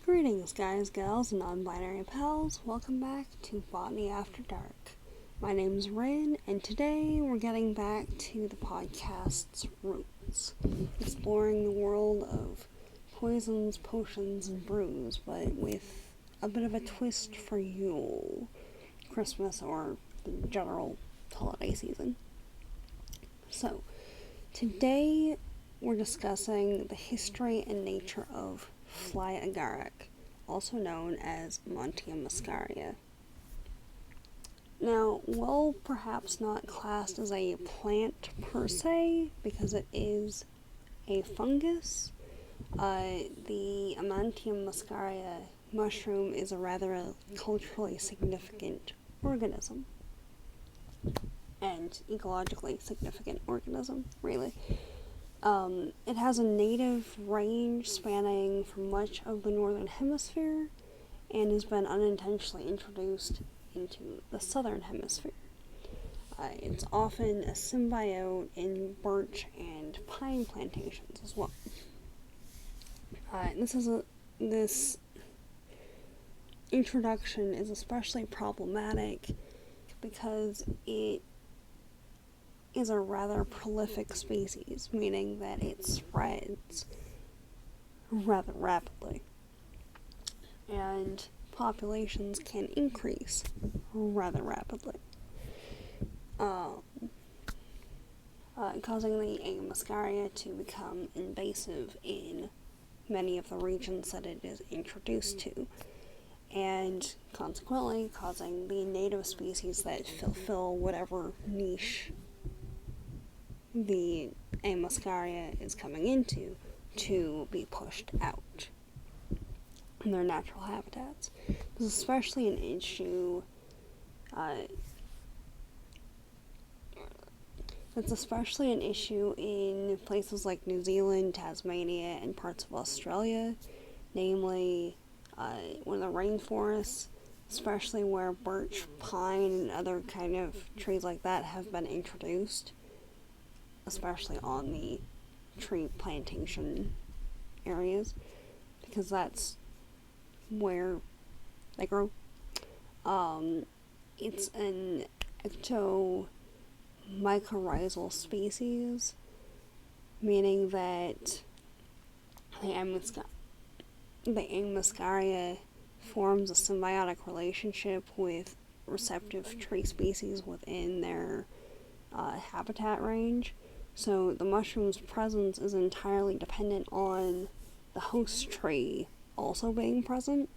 Greetings, guys, gals, and non-binary pals. Welcome back to Botany After Dark. My name's Rin, and today we're getting back to the podcast's roots, exploring the world of poisons, potions, and brews, but with a bit of a twist for Yule, Christmas, or the general holiday season. So, today we're discussing the history and nature of fly agaric, also known as Amantia muscaria. Now, while perhaps not classed as a plant per se, because it is a fungus, the Amantia muscaria mushroom is a rather culturally significant organism. And ecologically significant organism, really. It has a native range spanning from much of the northern hemisphere and has been unintentionally introduced into the southern hemisphere. It's often a symbiote in birch and pine plantations as well. This introduction is especially problematic because it is a rather prolific species, meaning that it spreads rather rapidly, and populations can increase rather rapidly, causing the A. muscaria to become invasive in many of the regions that it is introduced to, and consequently causing the native species that fulfill whatever niche the A. muscaria is coming into to be pushed out in their natural habitats. This is especially an issue in places like New Zealand, Tasmania, and parts of Australia, namely one of the rainforests, especially where birch, pine, and other kind of trees like that have been introduced, especially on the tree plantation areas, because that's where they grow. It's an ectomycorrhizal species, meaning that the A. muscaria forms a symbiotic relationship with receptive tree species within their habitat range. So the mushroom's presence is entirely dependent on the host tree also being present.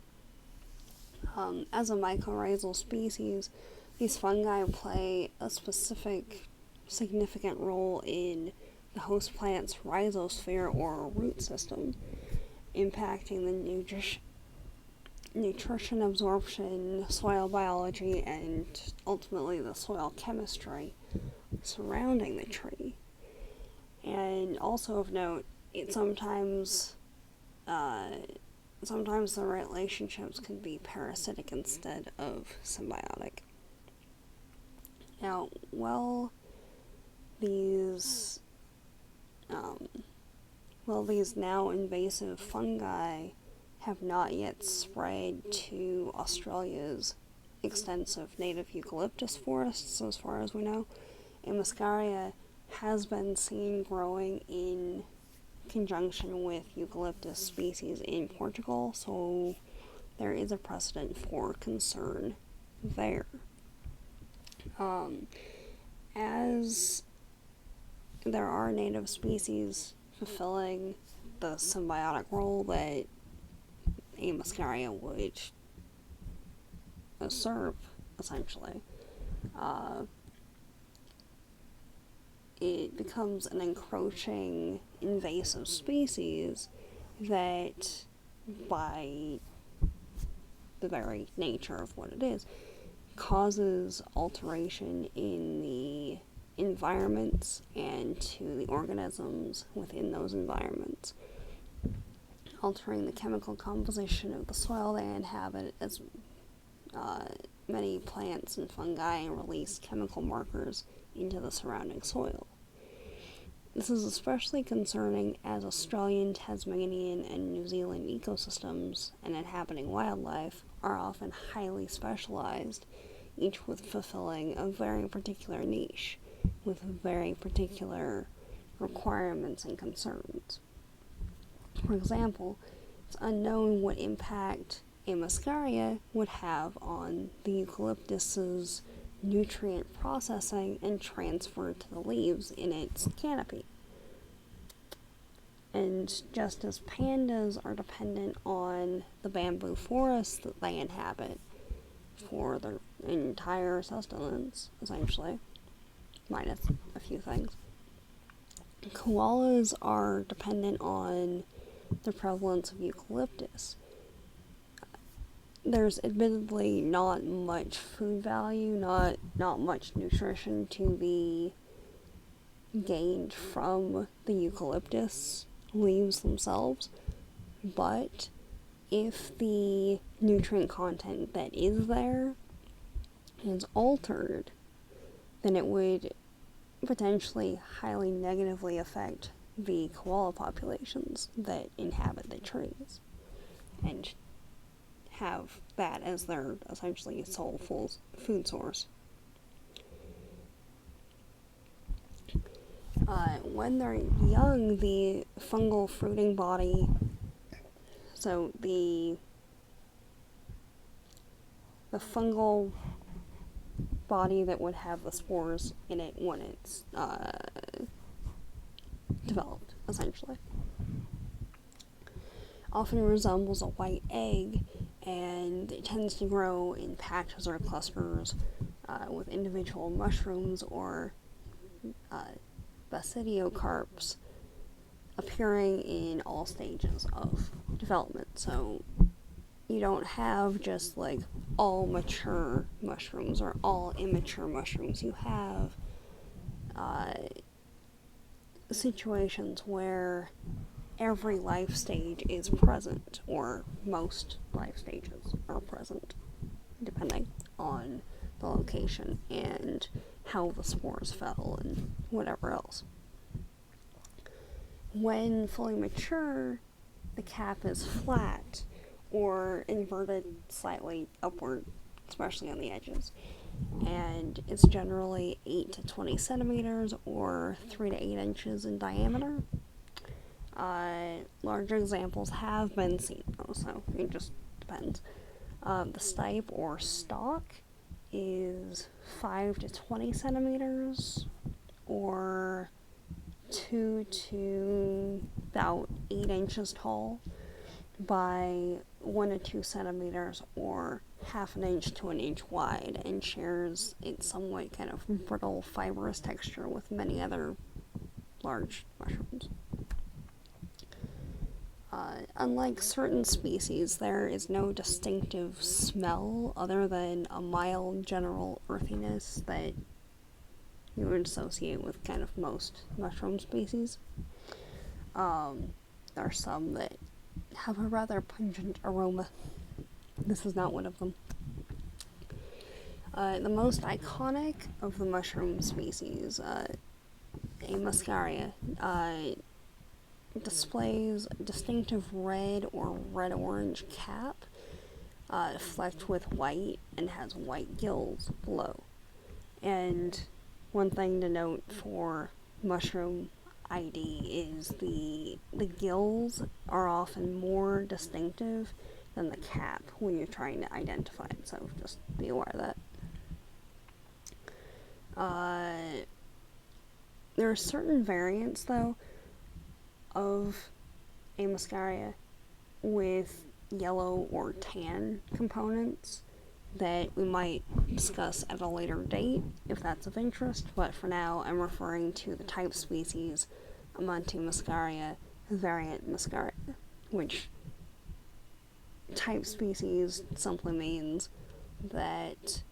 As a mycorrhizal species, these fungi play a specific significant role in the host plant's rhizosphere or root system, impacting the nutrition absorption, soil biology, and ultimately the soil chemistry surrounding the tree. And also of note, it sometimes the relationships can be parasitic instead of symbiotic. Now, these now invasive fungi have not yet spread to Australia's extensive native eucalyptus forests, as far as we know, A. muscaria has been seen growing in conjunction with eucalyptus species in Portugal, so there is a precedent for concern there. As there are native species fulfilling the symbiotic role that A. muscaria would serve, essentially, it becomes an encroaching invasive species that, by the very nature of what it is, causes alteration in the environments and to the organisms within those environments, altering the chemical composition of the soil they inhabit, as many plants and fungi release chemical markers into the surrounding soil. This is especially concerning as Australian, Tasmanian, and New Zealand ecosystems and inhabiting wildlife are often highly specialized, each with fulfilling a very particular niche, with very particular requirements and concerns. For example, it's unknown what impact a muscaria would have on the eucalyptus's nutrient processing and transfer to the leaves in its canopy. And just as pandas are dependent on the bamboo forests that they inhabit for their entire sustenance, essentially, minus a few things, koalas are dependent on the prevalence of eucalyptus. There's admittedly not much food value, not much nutrition to be gained from the eucalyptus leaves themselves, but if the nutrient content that is there is altered, then it would potentially highly negatively affect the koala populations that inhabit the trees and have that as their essentially sole food source. When they're young, the fungal fruiting body, so the fungal body that would have the spores in it when it's developed, essentially, often resembles a white egg, and it tends to grow in patches or clusters with individual mushrooms or basidiocarps appearing in all stages of development. So you don't have just like all mature mushrooms or all immature mushrooms. You have situations where every life stage is present, or most life stages are present, depending on the location and how the spores fell and whatever else. When fully mature, the cap is flat or inverted slightly upward, especially on the edges, and it's generally 8 to 20 centimeters or 3 to 8 inches in diameter. Larger examples have been seen, though, so it just depends. The stipe or stalk is 5 to 20 centimeters or 2 to about 8 inches tall by 1 to 2 centimeters or half an inch to an inch wide, and shares its somewhat kind of brittle fibrous texture with many other large mushrooms. Unlike certain species, there is no distinctive smell other than a mild general earthiness that you would associate with kind of most mushroom species. There are some that have a rather pungent aroma. This is not one of them. The most iconic of the mushroom species, a muscaria, displays a distinctive red or red-orange cap, flecked with white, and has white gills below. And one thing to note for mushroom ID is the gills are often more distinctive than the cap when you're trying to identify it, so just be aware of that. There are certain variants, though, of a muscaria with yellow or tan components that we might discuss at a later date if that's of interest, but for now I'm referring to the type species Amantia muscaria, variant muscaria, which type species simply means that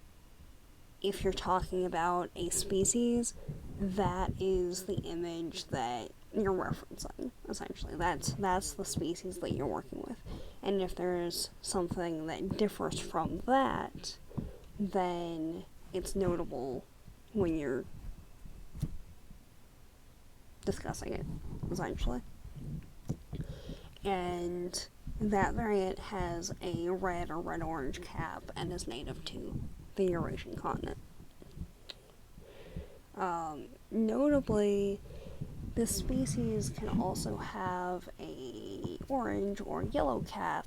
if you're talking about a species, that is the image that you're referencing, essentially. That's the species that you're working with. And if there's something that differs from that, then it's notable when you're discussing it, essentially. And that variant has a red or red-orange cap and is native to the Eurasian continent. Notably, this species can also have a orange or yellow cap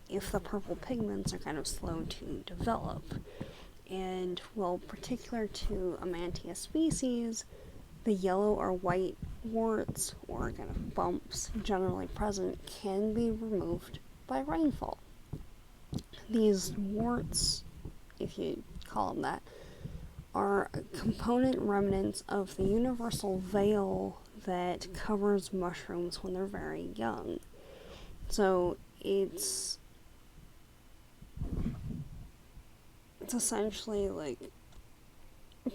if the purple pigments are kind of slow to develop. And, well, particular to Amantia species, the yellow or white warts or kind of bumps generally present can be removed by rainfall. These warts, if you call them that, are component remnants of the universal veil that covers mushrooms when they're very young. So it's essentially like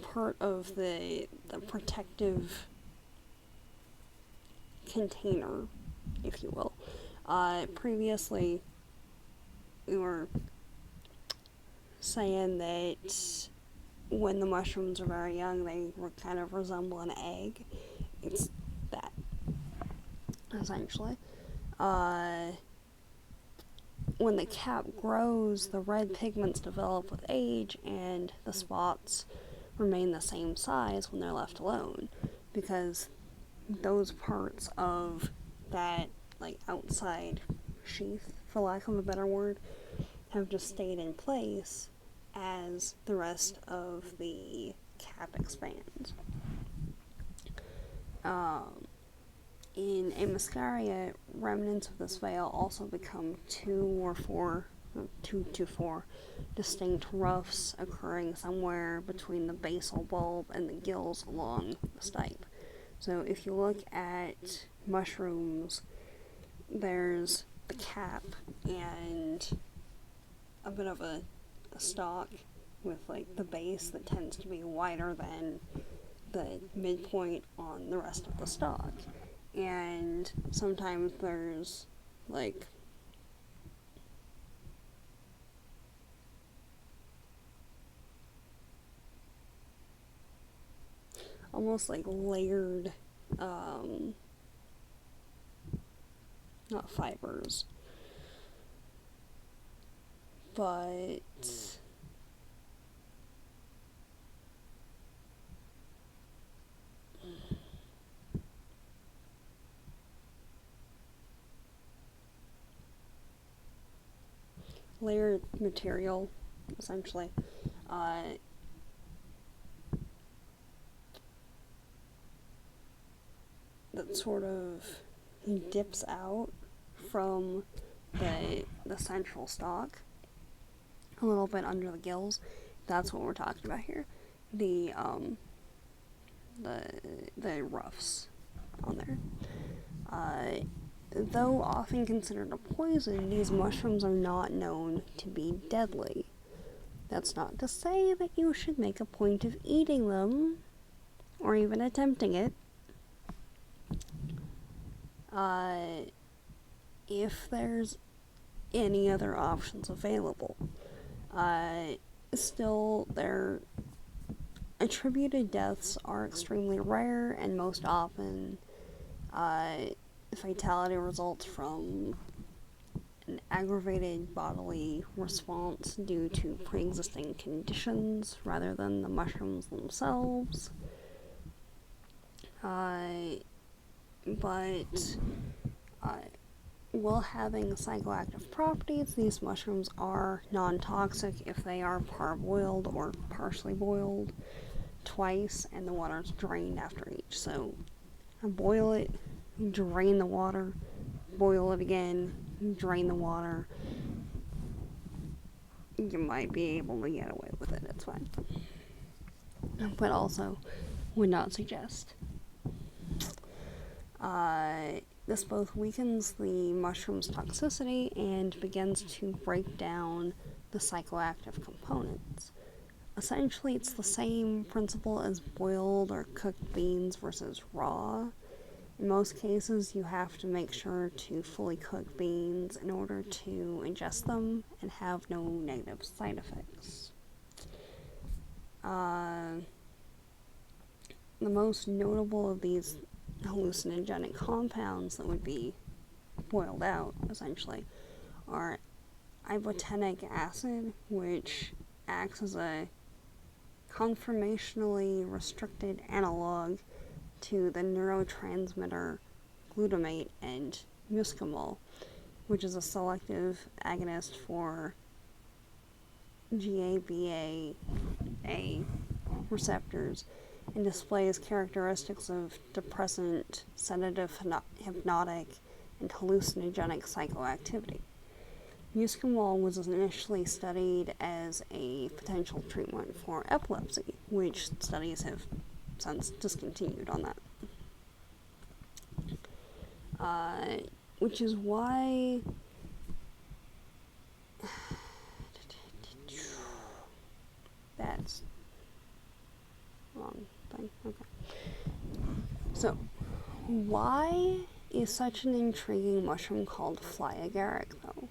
part of the protective container, if you will. Previously, we were saying that when the mushrooms are very young, they kind of resemble an egg. It's that, essentially. When the cap grows, the red pigments develop with age, and the spots remain the same size when they're left alone, because those parts of that, like, outside sheath, for lack of a better word, have just stayed in place as the rest of the cap expands. In a muscaria, remnants of this veil also become two to four distinct rufts occurring somewhere between the basal bulb and the gills along the stipe. So if you look at mushrooms, there's the cap and a bit of a stalk with like the base that tends to be wider than the midpoint on the rest of the stalk. And sometimes there's like almost like layered not fibers, but layered material, essentially. That sort of dips out from the central stalk a little bit under the gills. That's what we're talking about here. The roughs on there. Though often considered a poison, these mushrooms are not known to be deadly. That's not to say that you should make a point of eating them, or even attempting it. If there's any other options available. Still, their attributed deaths are extremely rare, and most often, fatality results from an aggravated bodily response due to pre-existing conditions rather than the mushrooms themselves. While having psychoactive properties, these mushrooms are non-toxic if they are parboiled or partially boiled twice, and the water is drained after each. So, boil it, drain the water, boil it again, drain the water. You might be able to get away with it, it's fine. But also, would not suggest. This both weakens the mushroom's toxicity and begins to break down the psychoactive components. Essentially, it's the same principle as boiled or cooked beans versus raw. In most cases, you have to make sure to fully cook beans in order to ingest them and have no negative side effects. The most notable of these hallucinogenic compounds that would be boiled out, essentially, are ibotenic acid, which acts as a conformationally restricted analog to the neurotransmitter glutamate, and muscimol, which is a selective agonist for GABA receptors and displays characteristics of depressant, sedative, hypnotic, and hallucinogenic psychoactivity. Muscimol was initially studied as a potential treatment for epilepsy, which studies have since discontinued on that. Which is why that's wrong thing. Okay. So, why is such an intriguing mushroom called fly agaric, though?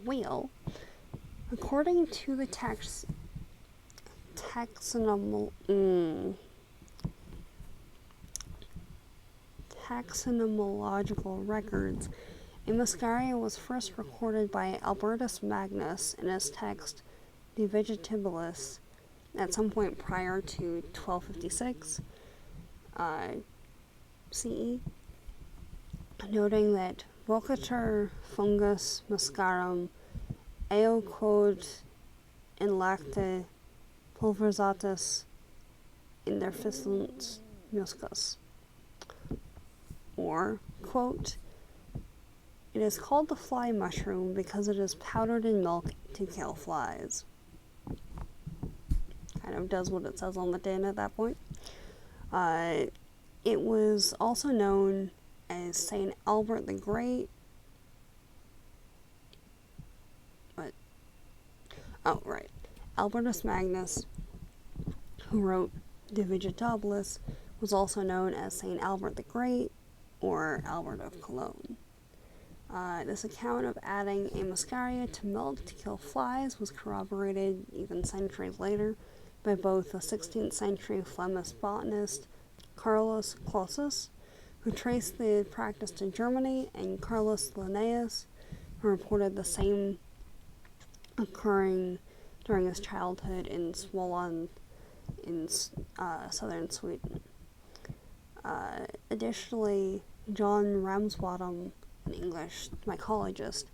Well, according to the taxonomological records, a muscaria was first recorded by Albertus Magnus in his text De Vegetabilis at some point prior to 1256 CE, noting that Vocator fungus muscarum eocode in lacte pulverizatus interficent muscus. Or, quote, it is called the fly mushroom because it is powdered in milk to kill flies. Kind of does what it says on the tin at that point. It was also known as Saint Albert the Great. Albertus Magnus, who wrote De Vegetabilis, was also known as Saint Albert the Great, or Albert of Cologne. This account of adding a muscaria to milk to kill flies was corroborated even centuries later by both the 16th century Flemish botanist Carolus Clausus, who traced the practice to Germany, and Carolus Linnaeus, who reported the same occurring during his childhood in Småland in southern Sweden. Additionally, John Ramsbottom, an English mycologist,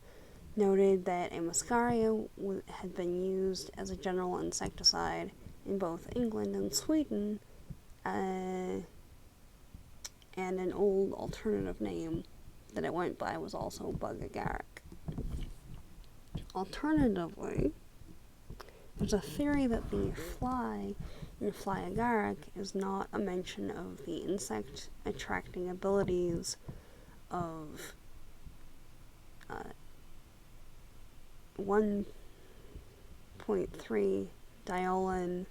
noted that a muscaria had been used as a general insecticide in both England and Sweden, and an old alternative name that it went by was also bug agaric. Alternatively, there's a theory that the fly in fly agaric is not a mention of the insect attracting abilities of 1.3 diolin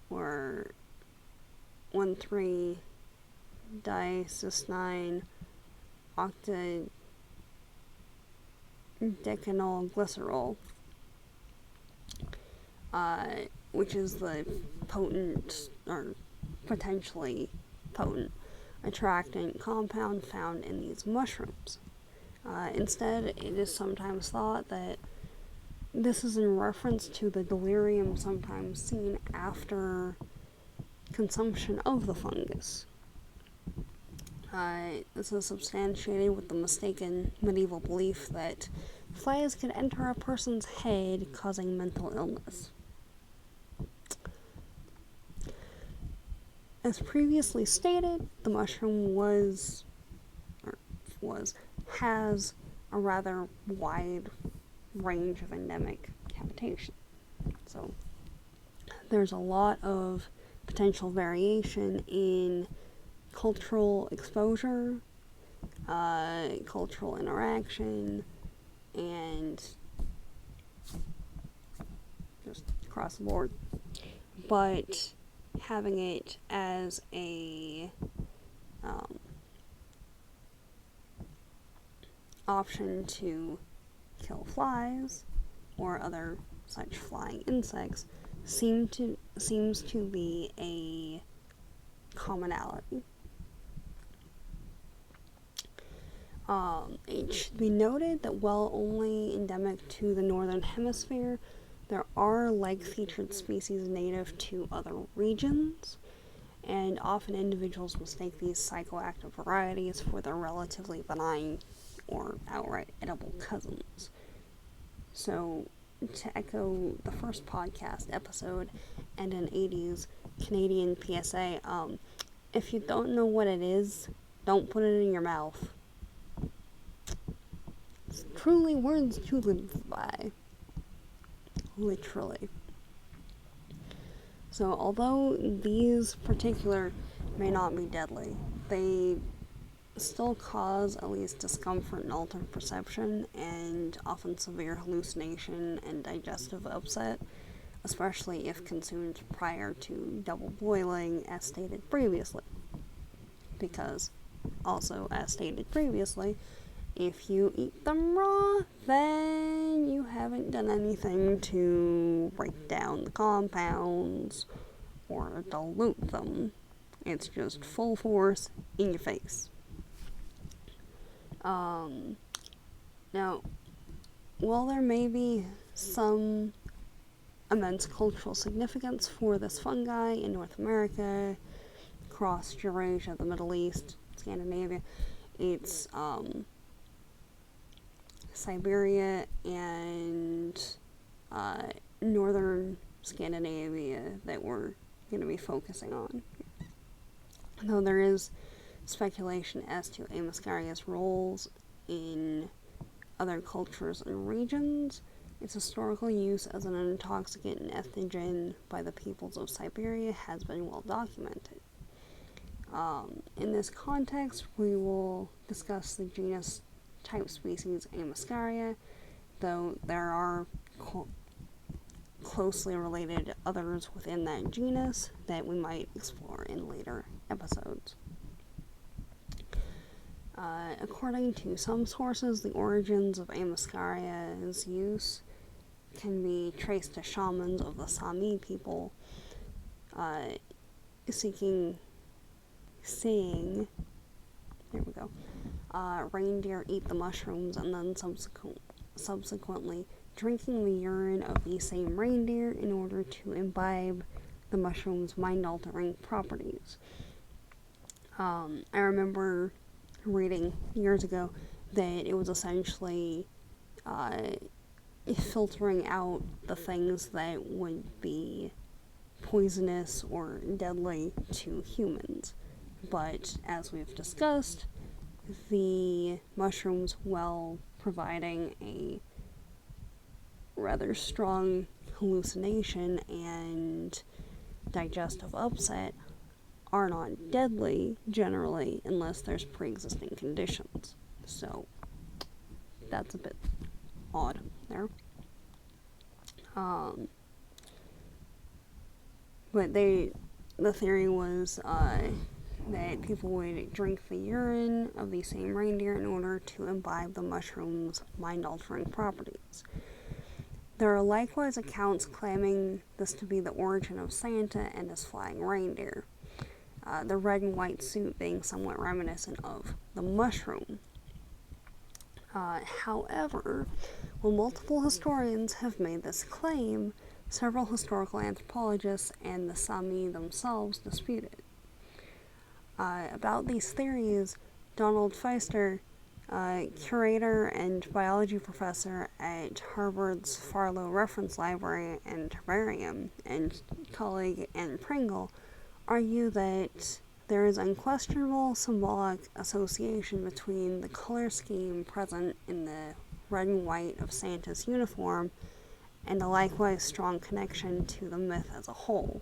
or 1,3 dicystine octadecanol glycerol, which is the potent, or potentially potent, attractant compound found in these mushrooms. Instead, it is sometimes thought that this is in reference to the delirium sometimes seen after consumption of the fungus. This is substantiated with the mistaken medieval belief that flies could enter a person's head, causing mental illness. As previously stated, the mushroom has a rather wide range of endemic habitation. So there's a lot of potential variation in cultural exposure, cultural interaction, and just across the board. But having it as a option to kill flies or other such flying insects seems to be a commonality. It should be noted that while only endemic to the northern hemisphere, there are leg-featured species native to other regions, and often individuals mistake these psychoactive varieties for their relatively benign or outright edible cousins. So, to echo the first podcast episode and an 80s Canadian PSA, if you don't know what it is, don't put it in your mouth. It's truly words to live by. Literally. So, although these particular may not be deadly, they still cause at least discomfort and altered perception, and often severe hallucination and digestive upset, especially if consumed prior to double boiling, as stated previously. Because, also, as stated previously, if you eat them raw, then you haven't done anything to break down the compounds or dilute them. It's just full force in your face. Now, while there may be some immense cultural significance for this fungi in North America, across Eurasia, the Middle East, Scandinavia, it's Siberia and northern Scandinavia that we're going to be focusing on. Though there is speculation as to a muscaria's roles in other cultures and regions, its historical use as an intoxicant and ethogen by the peoples of Siberia has been well documented. In this context, we will discuss the genus type species muscaria, though there are closely related others within that genus that we might explore in later episodes. According to some sources, the origins of muscaria's use can be traced to shamans of the Sami people seeing reindeer eat the mushrooms and then subsequently drinking the urine of the same reindeer in order to imbibe the mushroom's mind-altering properties. I remember reading years ago that it was essentially filtering out the things that would be poisonous or deadly to humans. But as we've discussed, the mushrooms, while providing a rather strong hallucination and digestive upset, are not deadly generally unless there's pre-existing conditions. So that's a bit odd there. But the theory was that people would drink the urine of the same reindeer in order to imbibe the mushroom's mind-altering properties. There are likewise accounts claiming this to be the origin of Santa and his flying reindeer, the red and white suit being somewhat reminiscent of the mushroom. However, while multiple historians have made this claim, several historical anthropologists and the Sami themselves dispute it. About these theories, Donald Feister, curator and biology professor at Harvard's Farlow Reference Library and Herbarium, and colleague Anne Pringle, argue that there is unquestionable symbolic association between the color scheme present in the red and white of Santa's uniform and a likewise strong connection to the myth as a whole.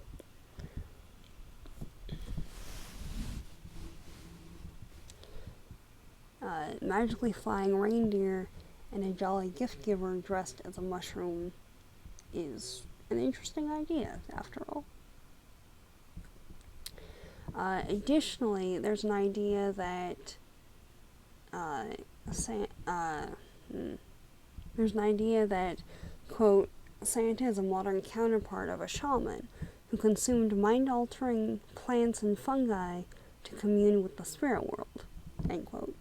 Magically flying reindeer and a jolly gift giver dressed as a mushroom is an interesting idea, after all. Additionally, there's an idea that quote, Santa is a modern counterpart of a shaman who consumed mind-altering plants and fungi to commune with the spirit world, end quote.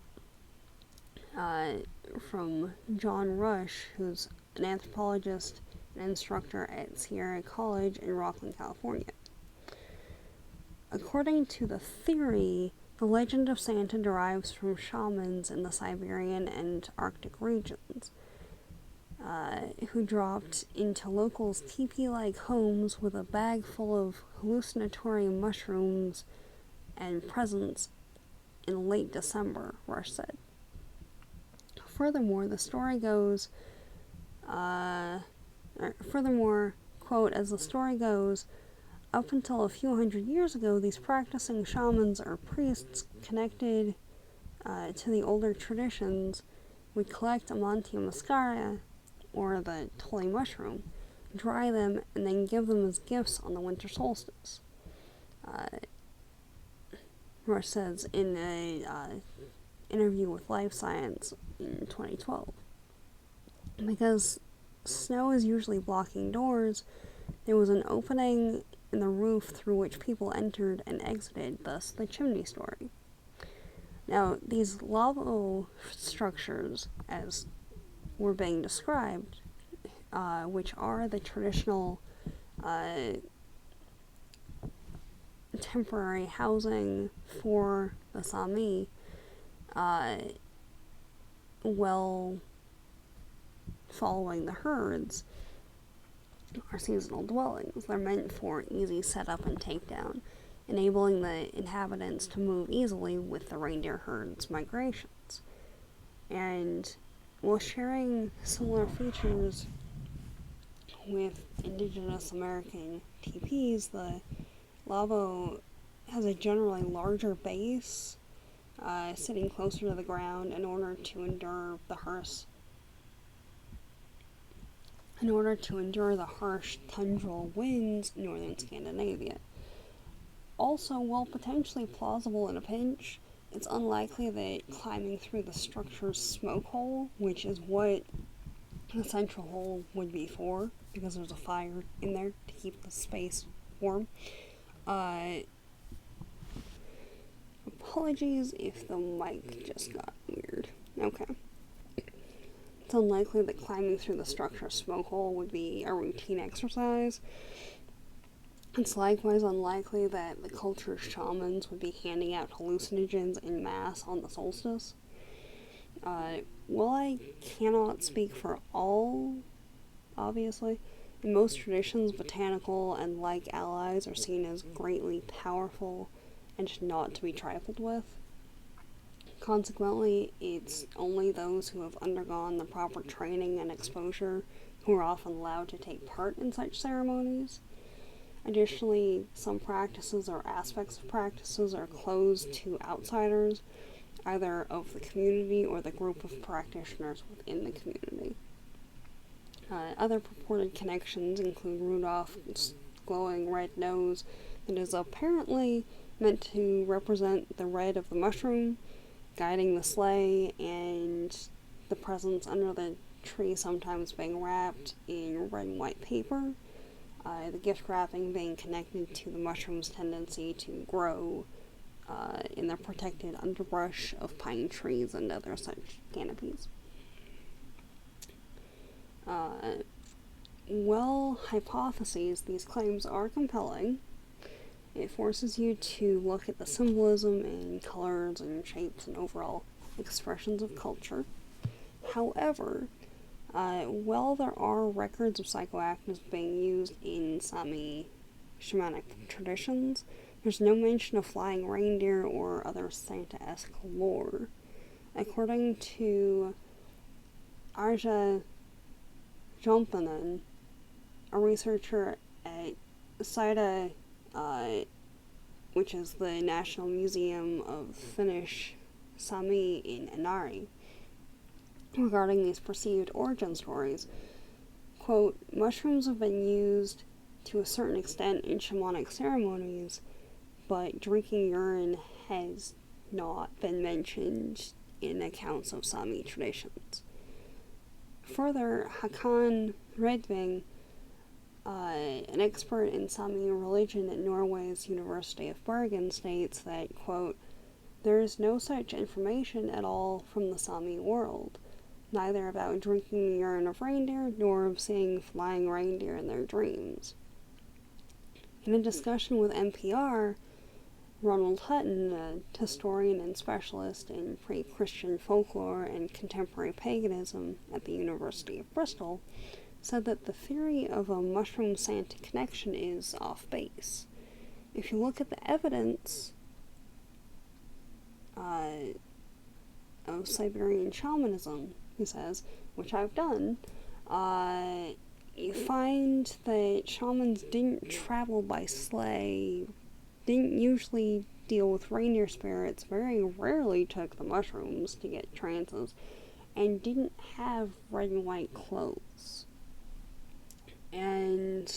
From John Rush, who's an anthropologist and instructor at Sierra College in Rockland, California. According to the theory, the legend of Santa derives from shamans in the Siberian and Arctic regions, who dropped into locals' teepee-like homes with a bag full of hallucinatory mushrooms and presents in late December, Rush said. Furthermore, the story goes, quote, as the story goes, up until a few hundred years ago, these practicing shamans or priests connected to the older traditions would collect Amantia muscaria, or the holy mushroom, dry them, and then give them as gifts on the winter solstice. Rush says in an interview with Life Science in 2012. Because snow is usually blocking doors, there was an opening in the roof through which people entered and exited, thus the chimney story. Now, these lava structures, as were being described, which are the traditional temporary housing for the Sami, well following the herds, are seasonal dwellings. They're meant for easy setup and takedown, enabling the inhabitants to move easily with the reindeer herd's migrations. And while sharing similar features with indigenous American teepees, the lavo has a generally larger base, sitting closer to the ground in order to endure the harsh tundral winds in northern Scandinavia. Also, while potentially plausible in a pinch, it's unlikely that climbing through the structure's smoke hole, which is what the central hole would be for, because there's a fire in there to keep the space warm. Apologies if the mic just got weird. Okay. It's unlikely that climbing through the structure's smoke hole would be a routine exercise. It's likewise unlikely that the culture's shamans would be handing out hallucinogens en masse on the solstice. While I cannot speak for all, obviously, in most traditions, botanical and like allies are seen as greatly powerful and just not to be trifled with. Consequently, it's only those who have undergone the proper training and exposure who are often allowed to take part in such ceremonies. Additionally, some practices or aspects of practices are closed to outsiders, either of the community or the group of practitioners within the community. Other purported connections include Rudolph's glowing red nose that is apparently meant to represent the red of the mushroom, guiding the sleigh, and the presents under the tree sometimes being wrapped in red and white paper, the gift wrapping being connected to the mushroom's tendency to grow in the protected underbrush of pine trees and other such canopies. Well, hypotheses, these claims are compelling. It forces you to look at the symbolism and colors and shapes and overall expressions of culture. However, while there are records of psychoactives being used in Sami shamanic traditions, there's no mention of flying reindeer or other Santa-esque lore. According to Arja Jompanen, a researcher at SIDA, which is the National Museum of Finnish Sami in Inari, regarding these perceived origin stories, quote, mushrooms have been used to a certain extent in shamanic ceremonies, but drinking urine has not been mentioned in accounts of Sami traditions. Further, Hakan Redving, An expert in Sami religion at Norway's University of Bergen states that, quote, there is no such information at all from the Sami world, neither about drinking the urine of reindeer nor of seeing flying reindeer in their dreams. In a discussion with NPR, Ronald Hutton, a historian and specialist in pre-Christian folklore and contemporary paganism at the University of Bristol, said that the theory of a mushroom-Santa connection is off base. If you look at the evidence of Siberian shamanism, he says, which I've done, you find that shamans didn't travel by sleigh, didn't usually deal with reindeer spirits, very rarely took the mushrooms to get trances, and didn't have red and white clothes. And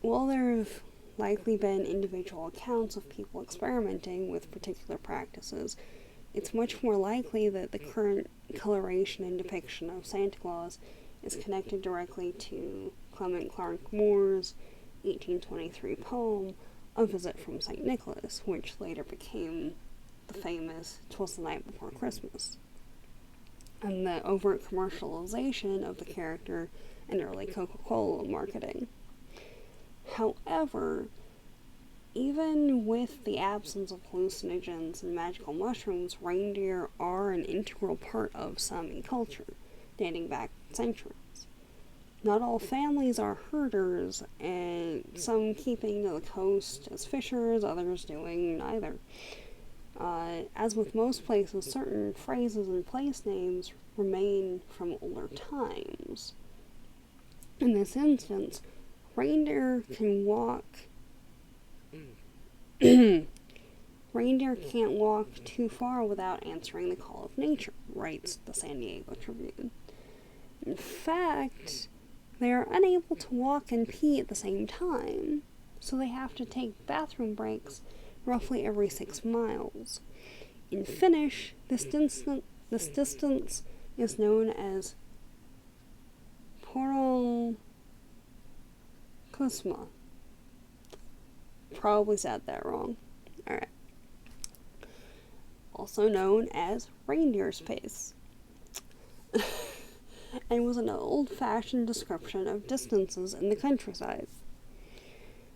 while there have likely been individual accounts of people experimenting with particular practices, it's much more likely that the current coloration and depiction of Santa Claus is connected directly to Clement Clarke Moore's 1823 poem, A Visit from St. Nicholas, which later became the famous 'Twas the Night Before Christmas, and the overt commercialization of the character in early Coca-Cola marketing. However, even with the absence of hallucinogens and magical mushrooms, reindeer are an integral part of Sami culture, dating back centuries. Not all families are herders, and some keeping to the coast as fishers, others doing neither. As with most places, certain phrases and place names remain from older times. In this instance, reindeer can walk. Reindeer can't walk too far without answering the call of nature, writes the San Diego Tribune. In fact, they are unable to walk and pee at the same time, so they have to take bathroom breaks roughly every 6 miles. In Finnish, this distance is known as Porolkusma. Probably said that wrong. Alright. Also known as reindeer's pace. And was an old-fashioned description of distances in the countryside.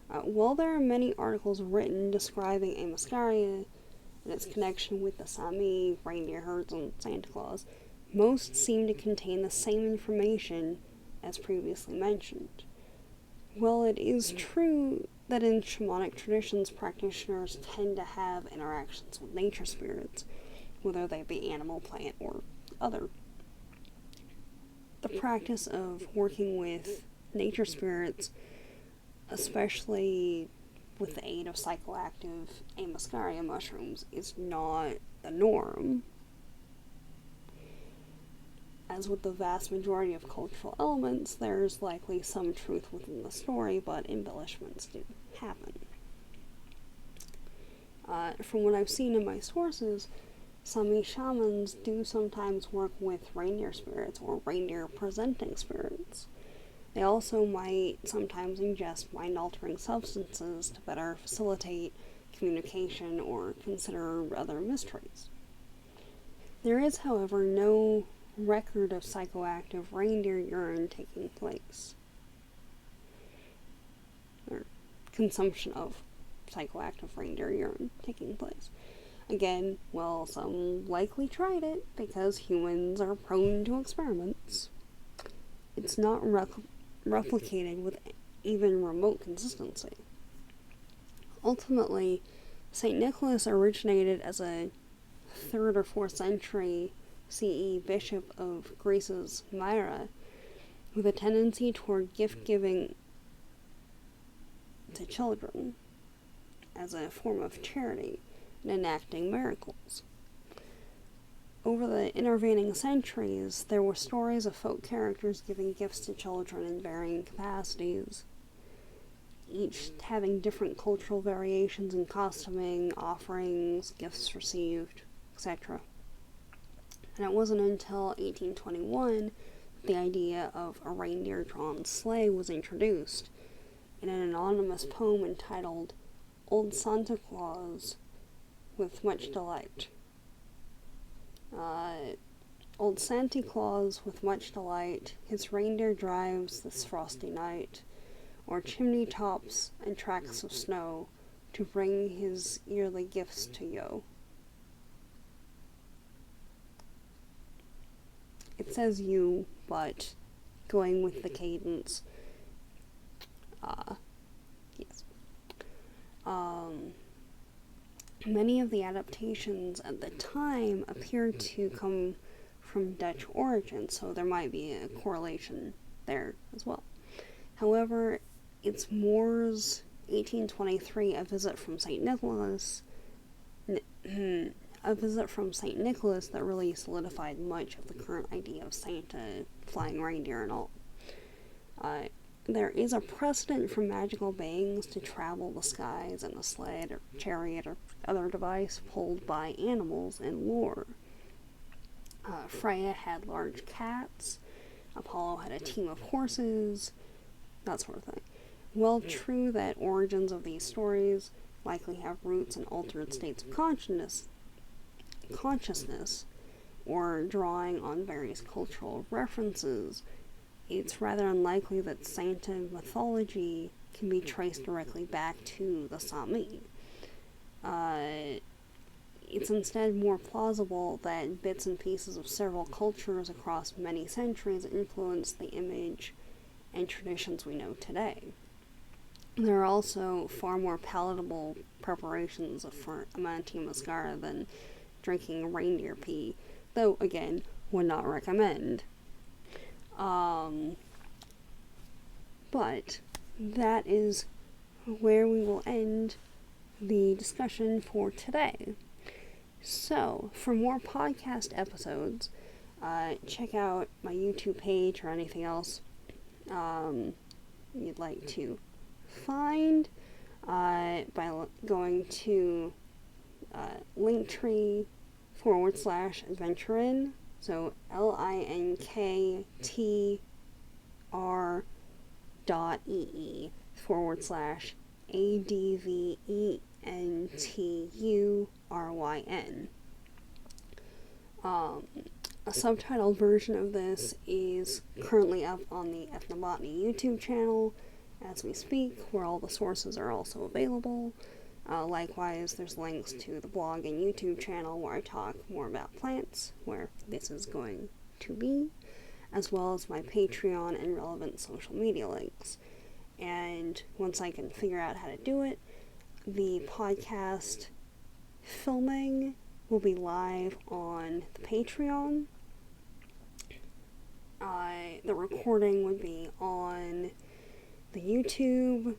While there are many articles written describing a muscaria and its connection with the Sami, reindeer herds, and Santa Claus, most seem to contain the same information as previously mentioned. While it is true that in shamanic traditions practitioners tend to have interactions with nature spirits, whether they be animal, plant, or other, the practice of working with nature spirits, especially with the aid of psychoactive muscaria mushrooms, is not the norm. As with the vast majority of cultural elements, there's likely some truth within the story, but embellishments do happen. From what I've seen in my sources, Sami shamans do sometimes work with reindeer spirits or reindeer-presenting spirits. They also might sometimes ingest mind-altering substances to better facilitate communication or consider other mysteries. There is, however, no record of psychoactive reindeer urine taking place, or consumption of psychoactive reindeer urine taking place. Again, well, some likely tried it because humans are prone to experiments. It's not replicated with even remote consistency. Ultimately, St. Nicholas originated as a 3rd or 4th century CE bishop of Greece's Myra, with a tendency toward gift-giving to children as a form of charity and enacting miracles. Over the intervening centuries, there were stories of folk characters giving gifts to children in varying capacities, each having different cultural variations in costuming, offerings, gifts received, etc. And it wasn't until 1821 the idea of a reindeer-drawn sleigh was introduced in an anonymous poem entitled Old Santa Claus with Much Delight. Old Santa Claus with much delight, his reindeer drives this frosty night, o'er chimney tops and tracts of snow, to bring his yearly gifts to you. It says you, but going with the cadence, yes. Many of the adaptations at the time appeared to come from Dutch origin, so there might be a correlation there as well. However, it's Moore's 1823 A Visit from St. Nicholas that really solidified much of the current idea of Santa, flying reindeer and all. There is a precedent for magical beings to travel the skies in a sled or chariot or other device pulled by animals in lore. Freya had large cats, Apollo had a team of horses, that sort of thing. While true that origins of these stories likely have roots in altered states of consciousness, or drawing on various cultural references, it's rather unlikely that Santa mythology can be traced directly back to the Sami. It's instead more plausible that bits and pieces of several cultures across many centuries influenced the image and traditions we know today. There are also far more palatable preparations for Amantia muscaria than drinking reindeer pee, though, again, would not recommend. But that is where we will end the discussion for today. So, for more podcast episodes, check out my YouTube page or anything else you'd like to find by going to linktree/adventurein, so linktr.ee/ADVENTURYN. A subtitled version of this is currently up on the Ethnobotany YouTube channel as we speak, where all the sources are also available. Likewise, there's links to the blog and YouTube channel where I talk more about plants, where this is going to be, as well as my Patreon and relevant social media links. And once I can figure out how to do it, the podcast filming will be live on the Patreon. The recording would be on the YouTube.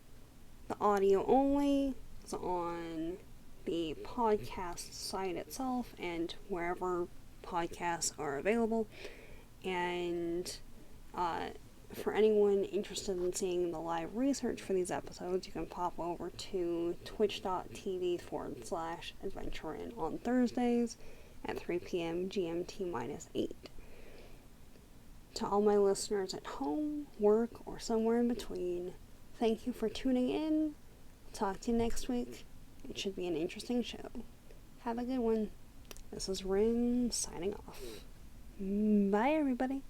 The audio only is on the podcast site itself and wherever podcasts are available. And for anyone interested in seeing the live research for these episodes, you can pop over to twitch.tv/adventurein on Thursdays at 3 p.m. GMT-8. To all my listeners at home, work, or somewhere in between, thank you for tuning in. Talk to you next week. It should be an interesting show. Have a good one. This is Rin signing off. Bye, everybody.